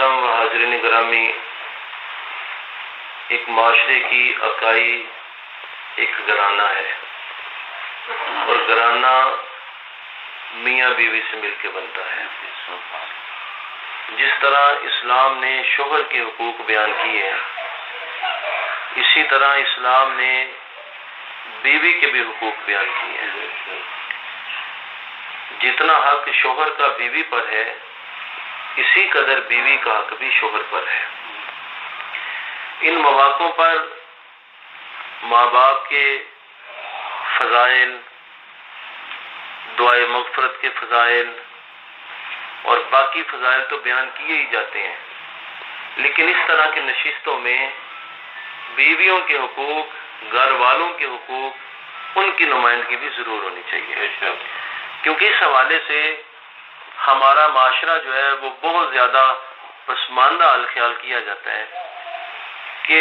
محترم و حاضرین گرامی، ایک معاشرے کی اکائی ایک گھرانہ ہے، اور گھرانہ میاں بیوی سے مل کے بنتا ہے۔ جس طرح اسلام نے شوہر کے حقوق بیان کیے ہیں، اسی طرح اسلام نے بیوی کے بھی حقوق بیان کیے ہیں۔ جتنا حق شوہر کا بیوی پر ہے، اسی قدر بیوی کا حق بھی شوہر پر ہے۔ ان مواقعوں پر ماں باپ کے فضائل، دعائے مغفرت کے فضائل اور باقی فضائل تو بیان کیے ہی جاتے ہیں، لیکن اس طرح کی نشستوں میں بیویوں کے حقوق، گھر والوں کے حقوق، ان کی نمائندگی بھی ضرور ہونی چاہیے، کیونکہ اس حوالے سے ہمارا معاشرہ جو ہے وہ بہت زیادہ پسماندہ الخیال کیا جاتا ہے کہ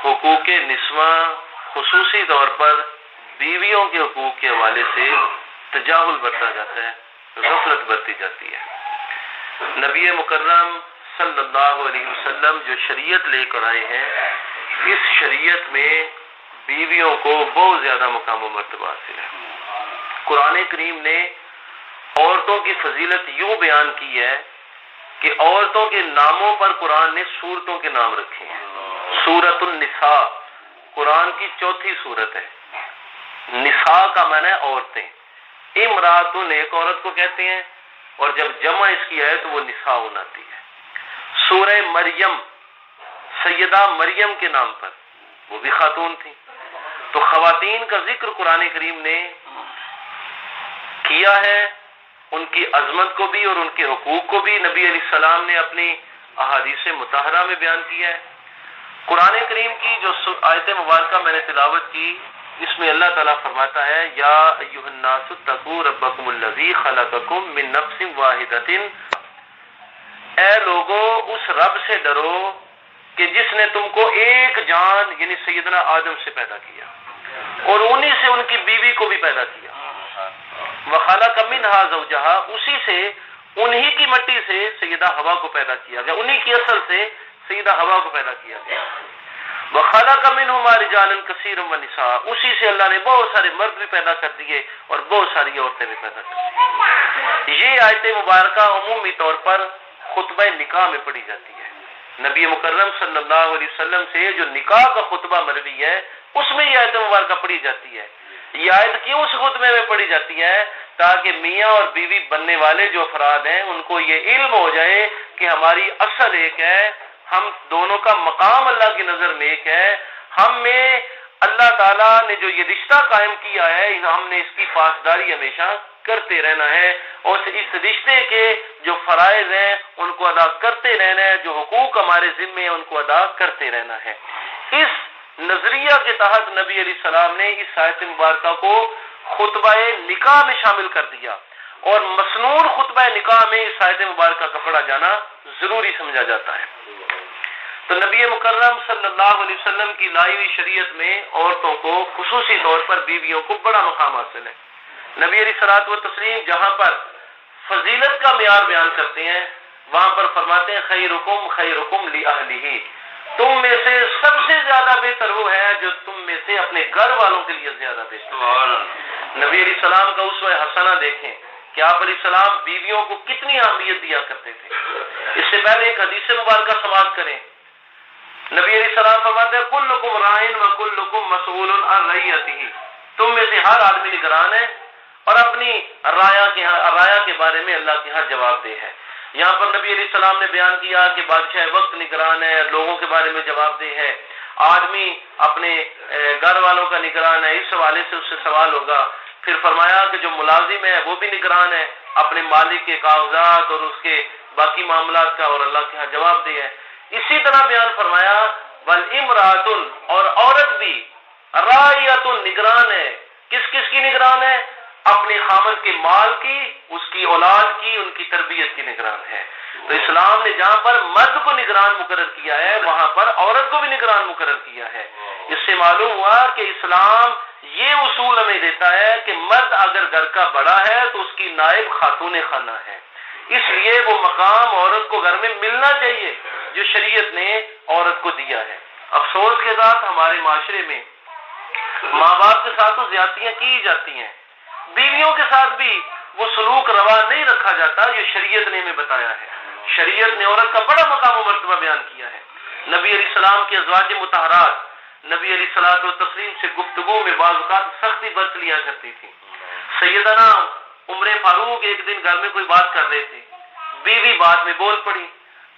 حقوق نسواں خصوصی طور پر بیویوں کے حقوق کے حوالے سے تجاہل برتا جاتا ہے، غفلت برتی جاتی ہے۔ نبی مکرم صلی اللہ علیہ وسلم جو شریعت لے کر آئے ہیں، اس شریعت میں بیویوں کو بہت زیادہ مقام و مرتبہ حاصل ہے۔ قرآن کریم نے عورتوں کی فضیلت یوں بیان کی ہے کہ عورتوں کے ناموں پر قرآن نے سورتوں کے نام رکھے ہیں۔ سورۃ النساء قرآن کی چوتھی سورت ہے۔ نساء کا معنی ہے عورتیں، امراتن ایک عورت کو کہتے ہیں، اور جب جمع اس کی ہے تو وہ نساء آتی ہے۔ سورہ مریم سیدہ مریم کے نام پر، وہ بھی خاتون تھی، تو خواتین کا ذکر قرآن کریم نے کیا ہے، ان کی عظمت کو بھی اور ان کے حقوق کو بھی نبی علیہ السلام نے اپنی احادیث مطہرہ میں بیان کیا ہے۔ قرآن کریم کی جو آیت مبارکہ میں نے تلاوت کی، اس میں اللہ تعالیٰ فرماتا ہے، یا ایھا الناس اتقوا ربکم الذی خلقکم من نفس واحدۃ، اے لوگو اس رب سے ڈرو کہ جس نے تم کو ایک جان یعنی سیدنا آدم سے پیدا کیا، اور انہی سے ان کی بیوی کو بھی پیدا کیا۔ وخلق منہا زوجہا، اسی سے انہی کی مٹی سے سیدہ حوا کو پیدا کیا گیا، انہی کی اصل سے سیدہ حوا کو پیدا کیا گیا۔ وخلق منہما رجالا کثیرا ونساء، اسی سے اللہ نے بہت سارے مرد بھی پیدا کر دیے اور بہت ساری عورتیں بھی پیدا کر دی۔ یہ آیت مبارکہ عمومی طور پر خطبہ نکاح میں پڑھی جاتی ہے۔ نبی مکرم صلی اللہ علیہ وسلم سے جو نکاح کا خطبہ مروی ہے، اس میں یہ آیت مبارکہ پڑھی جاتی ہے۔ یہ آیت کیوں اس خطبے میں پڑھی جاتی ہے؟ تاکہ میاں اور بیوی بننے والے جو افراد ہیں ان کو یہ علم ہو جائے کہ ہماری اصل ایک ہے، ہم دونوں کا مقام اللہ کی نظر میں ایک ہے، ہم میں اللہ تعالیٰ نے جو یہ رشتہ قائم کیا ہے، ہم نے اس کی پاسداری ہمیشہ کرتے رہنا ہے، اور اس رشتے کے جو فرائض ہیں ان کو ادا کرتے رہنا ہے، جو حقوق ہمارے ذمے ہیں ان کو ادا کرتے رہنا ہے۔ اس نظریہ کے تحت نبی علیہ السلام نے اس آیت مبارکہ کو خطبہ نکاح میں شامل کر دیا، اور مسنون خطبہ نکاح میں اس آیت مبارکہ کا پڑھا جانا ضروری سمجھا جاتا ہے۔ تو نبی مکرم صلی اللہ علیہ وسلم کی لائی ہوئی شریعت میں عورتوں کو خصوصی طور پر بیویوں کو بڑا مقام حاصل ہے۔ نبی علیہ الصلوۃ والتسلیم جہاں پر فضیلت کا معیار بیان کرتے ہیں، وہاں پر فرماتے ہیں خیرکم خیرکم لأہلہ، تم میں سے سب سے زیادہ بہتر وہ ہے جو تم میں سے اپنے گھر والوں کے لیے زیادہ بہتر ہے۔ نبی علیہ السلام کا اسوہ حسنہ دیکھیں کہ آپ علیہ السلام بیویوں کو کتنی اہمیت دیا کرتے تھے۔ اس سے پہلے ایک حدیث مبارکہ سماعت کریں، نبی علیہ السلام فرماتے ہیں کلکم راعٍ وکلکم مسئول عن رعیتہ، تم میں سے ہر آدمی نگران ہے اور اپنی رایا کے بارے میں اللہ کے ہاں جواب دہ ہے۔ یہاں پر نبی علیہ السلام نے بیان کیا کہ بادشاہ وقت نگران ہے، لوگوں کے بارے میں جواب دہ ہے، آدمی اپنے گھر والوں کا نگران ہے، اس حوالے سے اس سے سوال ہوگا۔ پھر فرمایا کہ جو ملازم ہے وہ بھی نگران ہے اپنے مالک کے کاغذات اور اس کے باقی معاملات کا، اور اللہ کے ہاں جواب دہ ہے۔ اسی طرح بیان فرمایا والامرأۃ، اور عورت بھی راعیۃ نگران ہے، کس کس کی نگران ہے؟ اپنے خاوند کے مال کی، اس کی اولاد کی، ان کی تربیت کی نگران ہے۔ تو اسلام نے جہاں پر مرد کو نگران مقرر کیا ہے، وہاں پر عورت کو بھی نگران مقرر کیا ہے۔ اس سے معلوم ہوا کہ اسلام یہ اصول ہمیں دیتا ہے کہ مرد اگر گھر کا بڑا ہے تو اس کی نائب خاتون خانہ ہے، اس لیے وہ مقام عورت کو گھر میں ملنا چاہیے جو شریعت نے عورت کو دیا ہے۔ افسوس کے ساتھ ہمارے معاشرے میں ماں باپ کے ساتھ تو زیادتیاں کی جاتی ہیں، بیویوں کے ساتھ بھی وہ سلوک روا نہیں رکھا جاتا جو شریعت نے ہمیں بتایا ہے۔ شریعت نے عورت کا بڑا مقام و مرتبہ بیان کیا ہے۔ نبی علیہ السلام کے ازواج مطہرات نبی علیہ الصلوۃ والتسلیم سے گفتگو میں بعض اوقات سختی برت لیا کرتی تھی۔ سیدنا عمر فاروق ایک دن گھر میں کوئی بات کر رہے تھے، بیوی بعد میں بول پڑی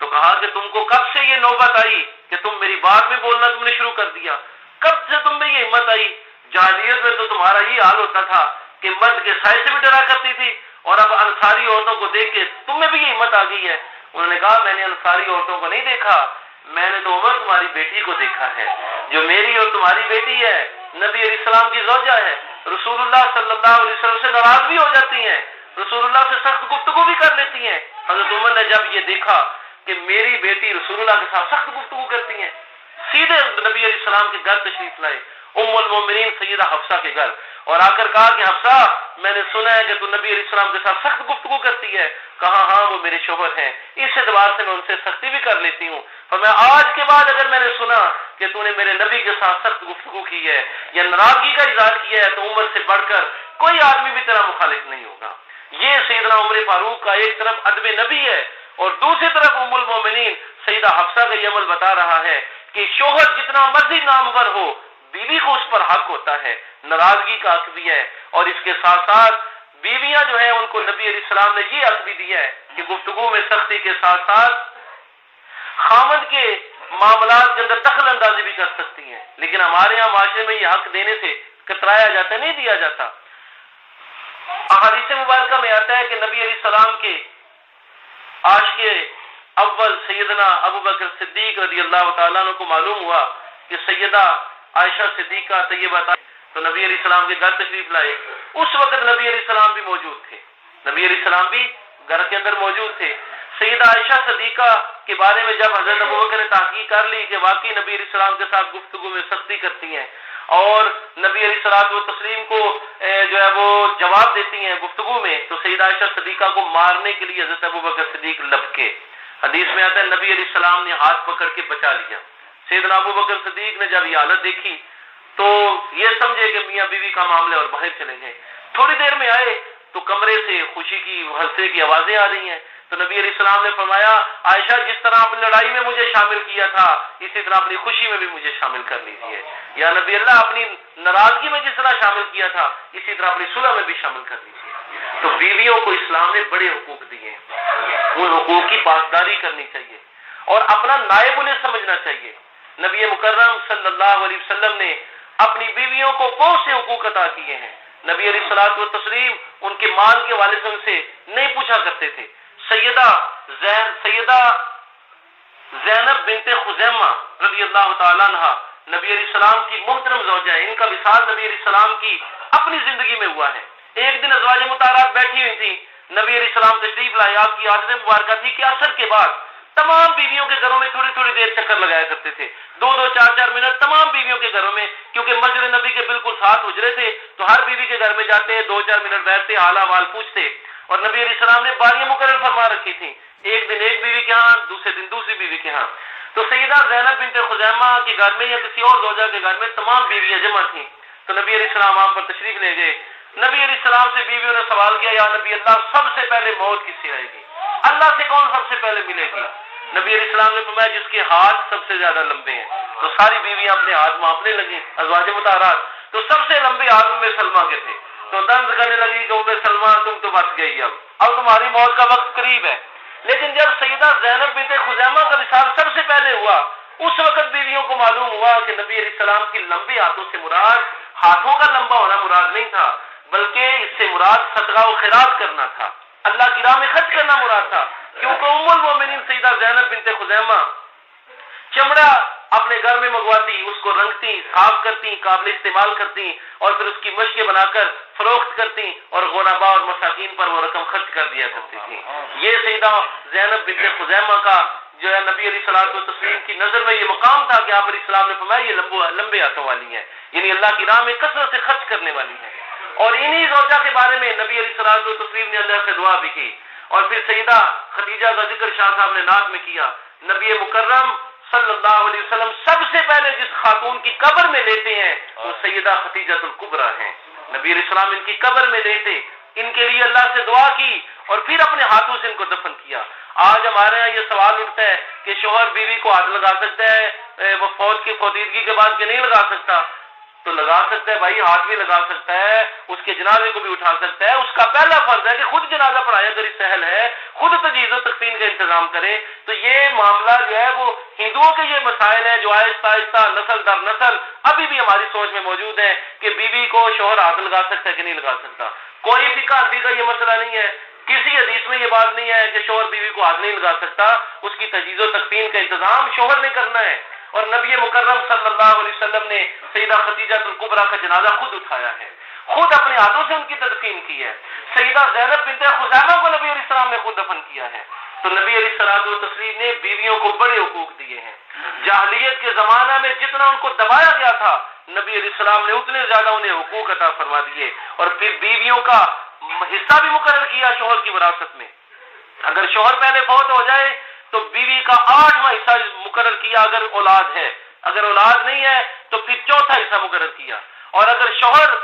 تو کہا کہ تم کو کب سے یہ نوبت آئی کہ تم میری بات میں بولنا تم نے شروع کر دیا؟ کب سے تم میں یہ ہمت آئی؟ جاہلیت میں تو تمہارا یہ حال ہوتا تھا کہ مرد کے سائے سے بھی ڈرا کرتی تھی، اور اب انصاری عورتوں کو دیکھ کے تم میں بھی یہ ہمت آ گئی ہے۔ انہوں نے کہا میں نے انصاری عورتوں کو نہیں دیکھا، میں نے تو عمر تمہاری بیٹی کو دیکھا ہے، جو میری اور تمہاری بیٹی ہے، نبی علیہ السلام کی زوجہ ہے، رسول اللہ صلی اللہ علیہ وسلم سے ناراض بھی ہو جاتی ہیں، رسول اللہ سے سخت گفتگو بھی کر لیتی ہیں۔ حضرت عمر نے جب یہ دیکھا کہ میری بیٹی رسول اللہ کے ساتھ سخت گفتگو کرتی ہیں، سیدھے نبی علیہ السلام کے گھر تشریف لائے، ام المومنین سیدہ حفصہ کے گھر، اور آ کر کہا کہ حفصہ میں نے سنا ہے کہ تو نبی علیہ السلام کے ساتھ سخت گفتگو کرتی ہے۔ کہا ہاں وہ میرے شوہر ہیں، اس اعتبار سے میں ان سے سختی بھی کر لیتی ہوں، فرمایا آج کے بعد اگر میں نے سنا کہ تو نے میرے نبی کے ساتھ سخت گفتگو کی ہے یا ناراضگی کا اظہار کیا ہے تو عمر سے بڑھ کر کوئی آدمی بھی تیرا مخالف نہیں ہوگا۔ یہ سیدنا عمر فاروق کا ایک طرف ادب نبی ہے اور دوسری طرف ام المومنین سیدہ حفصہ کا یہ عمل بتا رہا ہے کہ شوہر جتنا مرضی نامور ہو بیوی کو اس پر حق ہوتا ہے، ناراضگی کا حق بھی ہے، اور اس کے ساتھ ساتھ بیویاں جو ہیں ان کو نبی علیہ السلام نے یہ حق بھی دیا ہے کہ گفتگو میں سختی کے ساتھ ساتھ خامد کے معاملات کے اندر دخل اندازی بھی کر سکتی ہیں، لیکن ہمارے یہاں معاشرے میں یہ حق دینے سے کترایا جاتا ہے، نہیں دیا جاتا۔ احادیث مبارکہ میں آتا ہے کہ نبی علیہ السلام کے عاشق اول سیدنا ابو بکر صدیق رضی اللہ تعالیٰ عنہ کو معلوم ہوا کہ سیدہ عائشہ صدیقہ طیبہ تو نبی علیہ السلام کے گھر تشریف لائے۔ اس وقت نبی علیہ السلام بھی موجود تھے، نبی علیہ السلام بھی گھر کے اندر موجود تھے۔ سیدہ عائشہ صدیقہ کے بارے میں جب حضرت ابوبکر نے تحقیق کر لی کہ واقعی نبی علیہ السلام کے ساتھ گفتگو میں سختی کرتی ہیں اور نبی علیہ الصلوۃ والتسلیم کو جو ہے وہ جواب دیتی ہیں گفتگو میں، تو سیدہ عائشہ صدیقہ کو مارنے کے لیے حضرت ابوبکر صدیق لپکے۔ حدیث میں آتا ہے نبی علیہ السلام نے ہاتھ پکڑ کے بچا لیا۔ سیدنا ابوبکر صدیق نے جب یہ حالت دیکھی تو یہ سمجھے کہ میاں بیوی کا معاملہ اور باہر چلے گئے۔ تھوڑی دیر میں آئے تو کمرے سے خوشی کی ہنسے کی آوازیں آ رہی ہیں، تو نبی علیہ السلام نے فرمایا عائشہ جس طرح اپنی لڑائی میں مجھے شامل کیا تھا اسی طرح اپنی خوشی میں بھی مجھے شامل کر لیجیے، یا نبی اللہ اپنی ناراضگی میں جس طرح شامل کیا تھا اسی طرح اپنی صلح میں بھی شامل کر لیجیے۔ تو بیویوں کو اسلام نے بڑے حقوق دیے، ان حقوق کی پاسداری کرنی چاہیے اور اپنا نائب انہیں سمجھنا چاہیے۔ نبی مکرم صلی اللہ علیہ وسلم نے اپنی بیویوں کو بہت سے حقوق عطا کیے ہیں۔ نبی علیہ الصلوۃ والتسلیم ان کے مال کے والد سے نہیں پوچھا کرتے تھے۔ سیدہ زینب بنت خزیمہ رضی اللہ تعالیٰ عنہ نبی علیہ السلام کی محترم زوجہ ہے، ان کا وصال نبی علیہ السلام کی اپنی زندگی میں ہوا ہے۔ ایک دن ازواج مطہرات بیٹھی ہوئی تھی، نبی علیہ السلام تشریف لائے، آپ کی عادت مبارکہ تھی کہ عصر کے بعد تمام بیویوں کے گھروں میں تھوڑی تھوڑی دیر چکر لگایا کرتے تھے، 2-2 4-4 منٹ تمام بیویوں کے گھروں میں، کیونکہ مسجد نبی کے بالکل ساتھ حجرے تھے تو ہر بیوی کے گھر میں جاتے 2-4 منٹ بیٹھتے، حال احوال پوچھتے، اور نبی علیہ السلام نے باریاں مقرر فرما رکھی تھیں، ایک دن ایک بیوی کے ہاں، دوسرے دن دوسری بیوی کے ہاں۔ تو سیدہ زینب بنت خزیمہ کے گھر میں یا کسی اور زوجہ کے گھر میں تمام بیویاں جمع تھیں، تو نبی علیہ السلام آپ پر تشریف لے گئے۔ نبی علیہ السلام سے بیویوں نے سوال کیا یا نبی اللہ سب سے پہلے موت کس سے آئے گی؟ اللہ سے کون سب سے پہلے ملے گی؟ نبی علیہ السلام نے فرمایا جس کے ہاتھ سب سے زیادہ لمبے ہیں۔ تو ساری بیویاں اپنے ہاتھ مانپنے لگی، ازواج مطہرات، تو سب سے لمبے ہاتھ ام سلمہ کے تھے، تو طنز کرنے لگی کہ ام سلمہ تم تو بچ گئی، اب تمہاری موت کا وقت قریب ہے۔ لیکن جب سیدہ زینب بنت خزیمہ کا وصال سب سے پہلے ہوا، اس وقت بیویوں کو معلوم ہوا کہ نبی علیہ السلام کی لمبے ہاتھوں سے مراد ہاتھوں کا لمبا ہونا مراد نہیں تھا، بلکہ اس سے مراد صدقہ و خیرات کرنا تھا، اللہ کی راہ میں خرچ کرنا مراد تھا، کیونکہ ام المومنین سیدہ زینب بنت خزیمہ چمڑا اپنے گھر میں منگواتی، اس کو رنگتی، صاف کرتی، قابل استعمال کرتی اور پھر اس کی مشقیں بنا کر فروخت کرتی اور غرباء اور مساکین پر وہ رقم خرچ کر دیا کرتی تھی۔ یہ سیدہ زینب بنت خزیمہ کا جو ہے نبی علیہ الصلوۃ والتسلیم کی نظر میں یہ مقام تھا کہ آپ علیہ السلام نے فرمایا یہ لمبے ہاتھوں والی ہے، یعنی اللہ کی راہ میں کثرت سے خرچ کرنے والی ہے۔ اور انہی زوجہ کے بارے میں نبی علیہ الصلوۃ والتسلیم نے اللہ سے دعا بھی کی، اور پھر سیدہ خدیجہ کا ذکر شاہ صاحب نے نعت میں کیا. نبی مکرم صلی اللہ علیہ وسلم سب سے پہلے جس خاتون کی قبر میں لیتے ہیں وہ سیدہ خدیجۃ الکبریٰ ہیں. نبی علیہ السلام ان کی قبر میں لیتے، ان کے لیے اللہ سے دعا کی اور پھر اپنے ہاتھوں سے ان کو دفن کیا. آج ہمارے یہاں یہ سوال اٹھتا ہے کہ شوہر بیوی کو ہاتھ لگا سکتا ہے وہ فوت کی فوتیدگی کے بعد کہ نہیں لگا سکتا؟ تو لگا سکتا ہے بھائی، ہاتھ بھی لگا سکتا ہے، اس کے جنازے کو بھی اٹھا سکتا ہے. اس کا پہلا فرض ہے کہ خود جنازہ پڑھائے، اگر اس سہل ہے خود تجہیز و تکفین کا انتظام کرے. تو یہ معاملہ جو ہے وہ ہندوؤں کے یہ مسائل ہیں جو آہستہ آہستہ نسل در نسل ابھی بھی ہماری سوچ میں موجود ہے کہ بیوی کو شوہر ہاتھ لگا سکتا ہے کہ نہیں لگا سکتا. کوئی فقہ حنفی کا یہ مسئلہ نہیں ہے، کسی حدیث میں یہ بات نہیں ہے کہ شوہر بیوی کو ہاتھ نہیں لگا سکتا. اس کی تجہیز و تکفین کا انتظام شوہر نے کرنا ہے. اور نبی مکرم صلی اللہ علیہ وسلم نے سیدہ خدیجہ الکبریٰ کا جنازہ خود اٹھایا ہے، خود اپنے ہاتھوں سے ان کی تدفین کی ہے. سیدہ زینب بنت خزیمہ کو نبی علیہ السلام نے خود دفن کیا ہے. تو نبی علیہ الصلوۃ والتسلیم نے بیویوں کو بڑے حقوق دیے ہیں. جاہلیت کے زمانہ میں جتنا ان کو دبایا گیا تھا نبی علیہ السلام نے اتنے زیادہ انہیں حقوق عطا فرما دیے. اور پھر بیویوں کا حصہ بھی مقرر کیا شوہر کی وراثت میں. اگر شوہر پہلے فوت ہو جائے تو بیوی کا 8واں حصہ مقرر کیا اگر اولاد ہے، اگر اولاد نہیں ہے تو پھر 4تھا حصہ مقرر کیا. اور اگر شوہر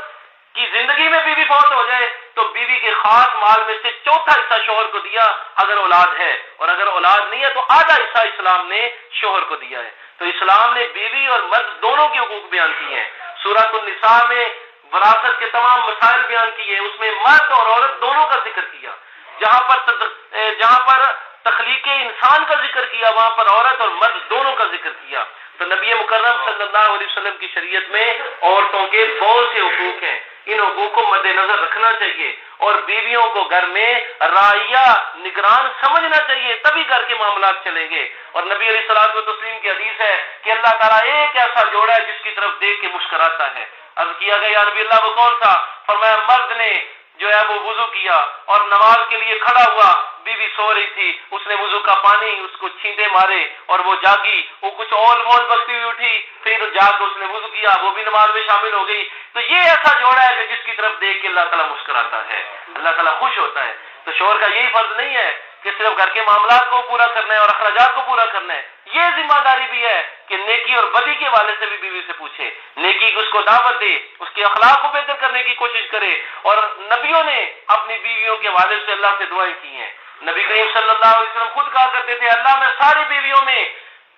کی زندگی میں بیوی فوت ہو جائے تو بیوی کے خاص مال میں سے 4تھا حصہ شوہر کو دیا اگر اولاد ہے، اور اگر اولاد نہیں ہے تو آدھا حصہ اسلام نے شوہر کو دیا ہے. تو اسلام نے بیوی اور مرد دونوں کے حقوق بیان کیے ہیں. سورۃ النساء میں وراثت کے تمام مسائل بیان کیے، اس میں مرد اور عورت دونوں کا ذکر کیا. جہاں پر تخلیق انسان کا ذکر کیا وہاں پر عورت اور مرد دونوں کا ذکر کیا. تو نبی مکرم صلی اللہ علیہ وسلم کی شریعت میں عورتوں کے بہت سے حقوق ہیں. ان حقوق کو مد نظر رکھنا چاہیے اور بیویوں کو گھر میں راعیہ نگران سمجھنا چاہیے، تبھی گھر کے معاملات چلیں گے. اور نبی علیہ الصلوۃ والتسلیم کی حدیث ہے کہ اللہ تعالیٰ ایک ایسا جوڑا ہے جس کی طرف دیکھ کے مسکراتا ہے. عرض کیا گیا یا نبی اللہ وہ کون سا؟ فرمایا مرد نے جو ہے وہ وضو کیا اور نماز کے لیے کھڑا ہوا، بیوی سو رہی تھی، اس نے وضو کا پانی اس کو چھینٹے مارے اور وہ جاگی، وہ کچھ اول بول بکتی ہوئی اٹھی، پھر جا کے اس نے وضو کیا، وہ بھی نماز میں شامل ہو گئی. تو یہ ایسا جوڑا ہے کہ جس کی طرف دیکھ کے اللہ تعالیٰ مسکراتا ہے، اللہ تعالیٰ خوش ہوتا ہے. تو شوہر کا یہی فرض نہیں ہے کہ صرف گھر کے معاملات کو پورا کرنا ہے اور اخراجات کو پورا کرنا ہے، یہ ذمہ داری بھی ہے کہ نیکی اور بدی کے والے سے بھی بیوی سے پوچھے، نیکی کی اس کو دعوت دے، اس کے اخلاق کو بہتر کرنے کی کوشش کرے. اور نبیوں نے اپنی بیویوں کے والد سے اللہ سے دعائیں کی ہیں. نبی کریم صلی اللہ علیہ وسلم خود کہا کرتے تھے اللہ میں ساری بیویوں میں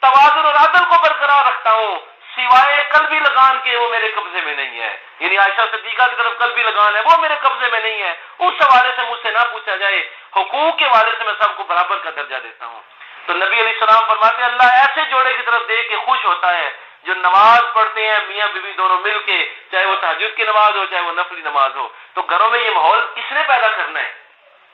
توازن اور عدل کو برقرار رکھتا ہوں سوائے قلبی لگان کے، وہ میرے قبضے میں نہیں ہے. یعنی عائشہ صدیقہ کی طرف قلبی لگان ہے، وہ میرے قبضے میں نہیں ہے. اس حوالے سے مجھ سے نہ پوچھا جائے، حقوق کے حوالے سے میں سب کو برابر کا درجہ دیتا ہوں. تو نبی علیہ السلام فرماتے ہیں اللہ ایسے جوڑے کی طرف دیکھ کے خوش ہوتا ہے جو نماز پڑھتے ہیں میاں بیوی دونوں مل کے، چاہے وہ تہجد کی نماز ہو چاہے وہ نفلی نماز ہو. تو گھروں میں یہ ماحول کس نے پیدا کرنا ہے؟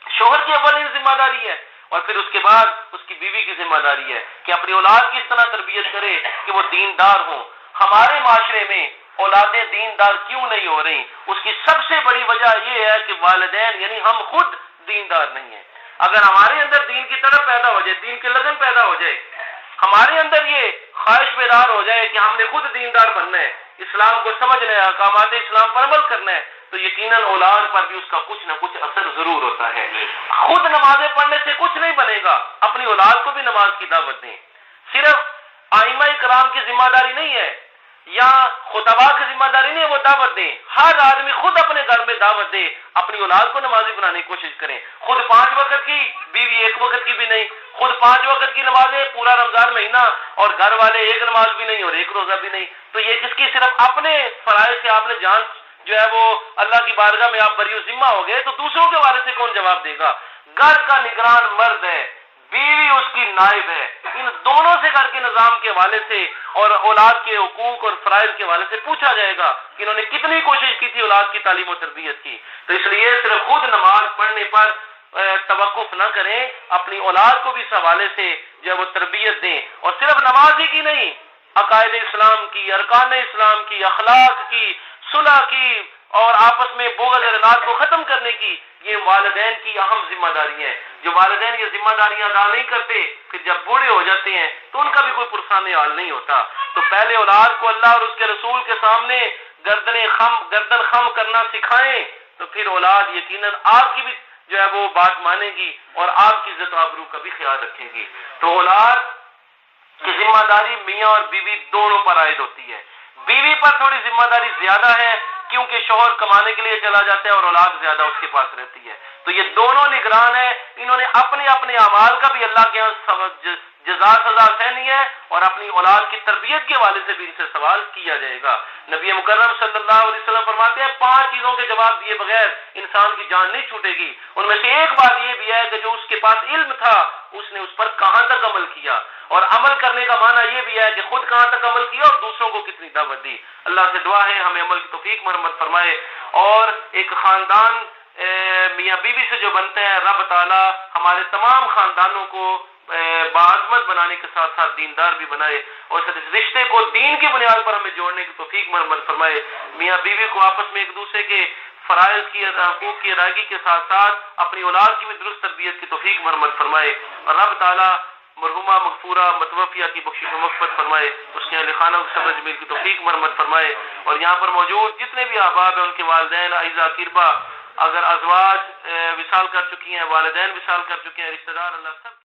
شوہر کی اولین ذمہ داری ہے اور پھر اس کے بعد اس کی بیوی کی ذمہ داری ہے کہ اپنی اولاد کی اس طرح تربیت کرے کہ وہ دیندار ہوں. ہمارے معاشرے میں اولادیں دیندار کیوں نہیں ہو رہی؟ اس کی سب سے بڑی وجہ یہ ہے کہ والدین یعنی ہم خود دیندار نہیں ہیں. اگر ہمارے اندر دین کی طرف پیدا ہو جائے، دین کی لگن پیدا ہو جائے، ہمارے اندر یہ خواہش بیدار ہو جائے کہ ہم نے خود دیندار بننا ہے، اسلام کو سمجھنا ہے، احکامات اسلام پر عمل کرنا ہے، تو یقیناً اولاد پر بھی اس کا کچھ نہ کچھ اثر ضرور ہوتا ہے. خود نمازیں پڑھنے سے کچھ نہیں بنے گا، اپنی اولاد کو بھی نماز کی دعوت دیں. صرف ائمہ کرام کی ذمہ داری نہیں ہے یا خطباء کی ذمہ داری نہیں ہے وہ دعوت دیں. ہر آدمی خود اپنے گھر میں دعوت دے، اپنی اولاد کو نمازی بنانے کی کوشش کریں. خود 5 وقت کی، بیوی 1 وقت کی بھی نہیں. خود 5 وقت کی نمازیں پورا رمضان مہینہ اور گھر والے 1 نماز بھی نہیں اور 1 روزہ بھی نہیں. تو یہ کس کی صرف اپنے فرائض سے آپ نے جان جو ہے وہ اللہ کی بارگاہ میں آپ بری ذمہ ہو گئے، تو دوسروں کے والے سے کون جواب دے گا؟ گھر کا نگران مرد ہے، بیوی اس کی نائب ہے. ان دونوں سے گھر کے نظام کے حوالے سے اور اولاد کے حقوق اور فرائض کے حوالے سے پوچھا جائے گا کہ انہوں نے کتنی کوشش کی تھی اولاد کی تعلیم و تربیت کی. تو اس لیے صرف خود نماز پڑھنے پر توقف نہ کریں، اپنی اولاد کو بھی اس حوالے سے جو ہے وہ تربیت دیں. اور صرف نماز ہی کی نہیں، عقائد اسلام کی، ارکان اسلام کی، اخلاق کی، صلح کی اور آپس میں بغض اور عناد کو ختم کرنے کی، یہ والدین کی اہم ذمہ داری ہے. جو والدین یہ ذمہ داریاں ادا نہیں کرتے پھر جب بوڑھے ہو جاتے ہیں تو ان کا بھی کوئی پرسان حال نہیں ہوتا. تو پہلے اولاد کو اللہ اور اس کے رسول کے سامنے گردن خم کرنا سکھائیں، تو پھر اولاد یقیناً آپ کی بھی جو ہے وہ بات مانے گی اور آپ کی عزت و آبرو کا بھی خیال رکھے گی۔ تو اولاد کی ذمہ داری میاں اور بیوی دونوں پر عائد ہوتی ہے۔ بیوی پر تھوڑی ذمہ داری زیادہ ہے کیونکہ شوہر کمانے کے لیے چلا جاتا ہے اور اولاد زیادہ اس کے پاس رہتی ہے، تو یہ دونوں نگران ہیں، انہوں نے اپنے اپنے اعمال کا بھی اللہ کے یہاں جزا سزا سہنی ہے اور اپنی اولاد کی تربیت کے حوالے سے بھی ان سے سوال کیا جائے گا۔ نبی مکرم صلی اللہ علیہ وسلم فرماتے ہیں 5 چیزوں کے جواب دیے بغیر انسان کی جان نہیں چھوٹے گی، ان میں سے ایک بات یہ بھی ہے کہ جو اس کے پاس علم تھا اس نے اس پر کہاں تک عمل کیا، اور عمل کرنے کا معنی یہ بھی ہے کہ خود کہاں تک عمل کیا اور دوسروں کو کتنی دعوت دی۔ اللہ سے دعا ہے ہمیں عمل کی توفیق مرحمت فرمائے، اور ایک خاندان میاں بیوی سے جو بنتے ہیں رب تعالی ہمارے تمام خاندانوں کو باعظمت بنانے کے ساتھ ساتھ دیندار بھی بنائے، اور اس رشتے کو دین کی بنیاد پر ہمیں جوڑنے کی توفیق مرحمت فرمائے۔ میاں بیوی کو آپس میں ایک دوسرے کے فرائض کی حقوق کی ادائیگی کے ساتھ ساتھ اپنی اولاد کی بھی درست تربیت کی توفیق مرحمت فرمائے، اور رب تعالی مرحومہ مغفورہ متوفیہ کی بخشش و مغفرت فرمائے، اس کے اہل خانہ کو صبر جمیل کی توفیق مرحمت فرمائے، اور یہاں پر موجود جتنے بھی احباب ہیں ان کے والدین اعزا قربا، اگر ازواج وصال کر چکی ہیں، والدین وصال کر چکے ہیں، رشتہ دار، اللہ سب